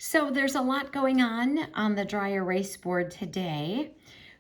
So there's a lot going on the dry erase board today.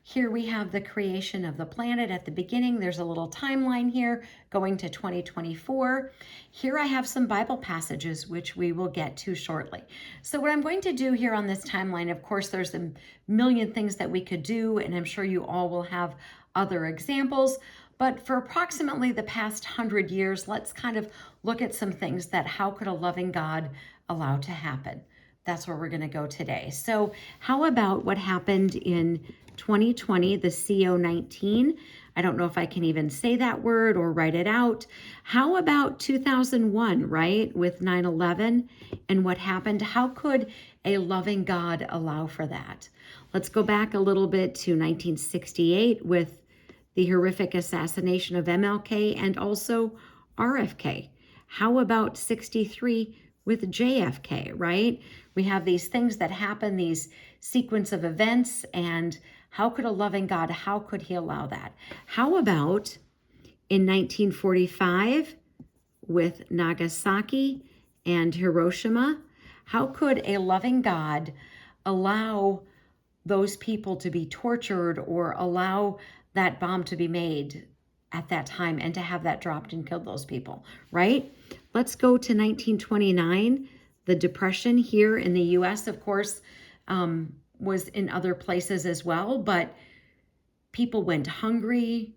Here we have the creation of the planet at the beginning. There's a little timeline here going to 2024. Here I have some Bible passages, which we will get to shortly. So what I'm going to do here on this timeline, of course, there's a million things that we could do, and I'm sure you all will have other examples. But for approximately the past 100 years, let's kind of look at some things that how could a loving God allow to happen? That's where we're going to go today. So how about what happened in 2020, the CO19? I don't know if I can even say that word or write it out. How about 2001, right, with 9/11 and what happened? How could a loving God allow for that? Let's go back a little bit to 1968 with the horrific assassination of MLK and also RFK. How about 63 with JFK, right? We have these things that happen, these sequence of events, and how could a loving God, how could he allow that? How about in 1945 with Nagasaki and Hiroshima? How could a loving God allow those people to be tortured or allow that bomb to be made at that time and to have that dropped and killed those people, right? Let's go to 1929. The Depression here in the US, of course, was in other places as well, but people went hungry.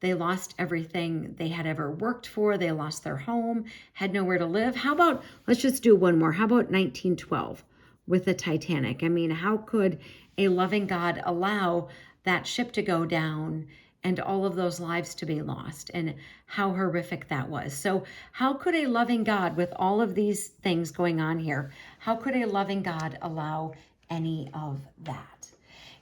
They lost everything they had ever worked for. They lost their home, had nowhere to live. How about, let's just do one more. How about 1912 with the Titanic? I mean, how could a loving God allow that ship to go down and all of those lives to be lost, and how horrific that was? So how could a loving God, with all of these things going on here, how could a loving God allow any of that?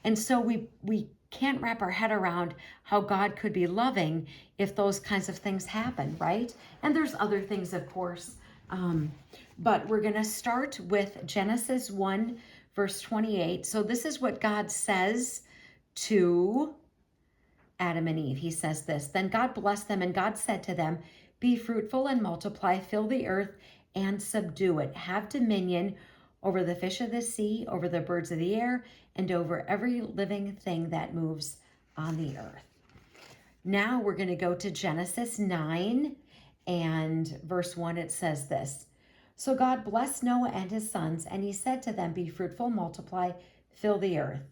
And so we can't wrap our head around how God could be loving if those kinds of things happen, right? And there's other things, of course. But we're going to start with Genesis 1, verse 28. So this is what God says to Adam and Eve. He says this, "Then God blessed them, and God said to them, 'Be fruitful and multiply, fill the earth and subdue it. Have dominion over the fish of the sea, over the birds of the air, and over every living thing that moves on the earth.'" Now we're going to go to Genesis 9 and verse 1. It says this, "So God blessed Noah and his sons, and he said to them, 'Be fruitful, multiply, fill the earth.'"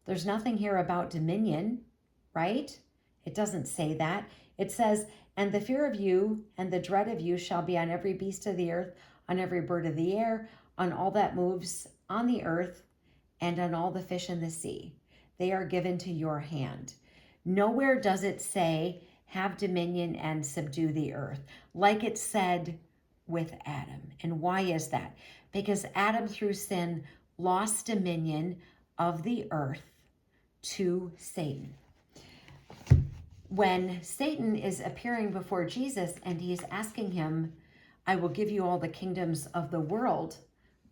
There's nothing here about dominion, right? It doesn't say that. It says, "And the fear of you and the dread of you shall be on every beast of the earth, on every bird of the air, on all that moves on the earth, and on all the fish in the sea. They are given to your hand." Nowhere does it say, "Have dominion and subdue the earth," like it said with Adam. And why is that? Because Adam, through sin, lost dominion of the earth to Satan. When Satan is appearing before Jesus and he's asking him, "I will give you all the kingdoms of the world,"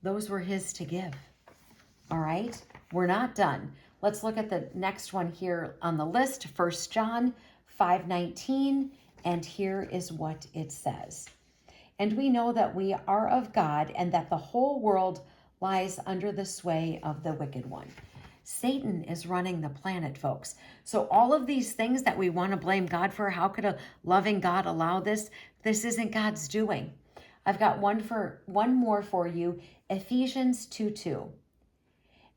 those were his to give. All right, we're not done. Let's look at the next one here on the list, 1 John 5:19, and here is what it says. "And we know that we are of God, and that the whole world lies under the sway of the wicked one." Satan is running the planet, folks. So all of these things that we want to blame God for, how could a loving God allow this? This isn't God's doing. I've got one more for you, Ephesians 2:2.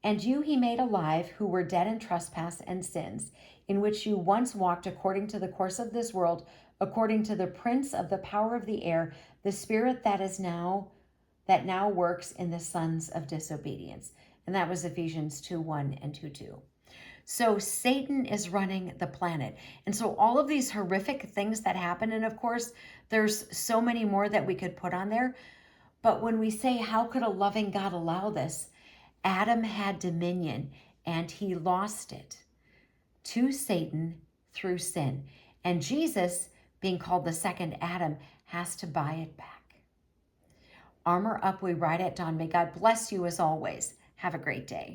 "And you he made alive, who were dead in trespass and sins, in which you once walked according to the course of this world, according to the prince of the power of the air, the spirit that now works in the sons of disobedience." And that was Ephesians 2:1 and 2:2. So Satan is running the planet. And so all of these horrific things that happen, and of course, there's so many more that we could put on there. But when we say, how could a loving God allow this? Adam had dominion and he lost it to Satan through sin. And Jesus, being called the second Adam, has to buy it back. Armor up, we ride at dawn. May God bless you as always. Have a great day.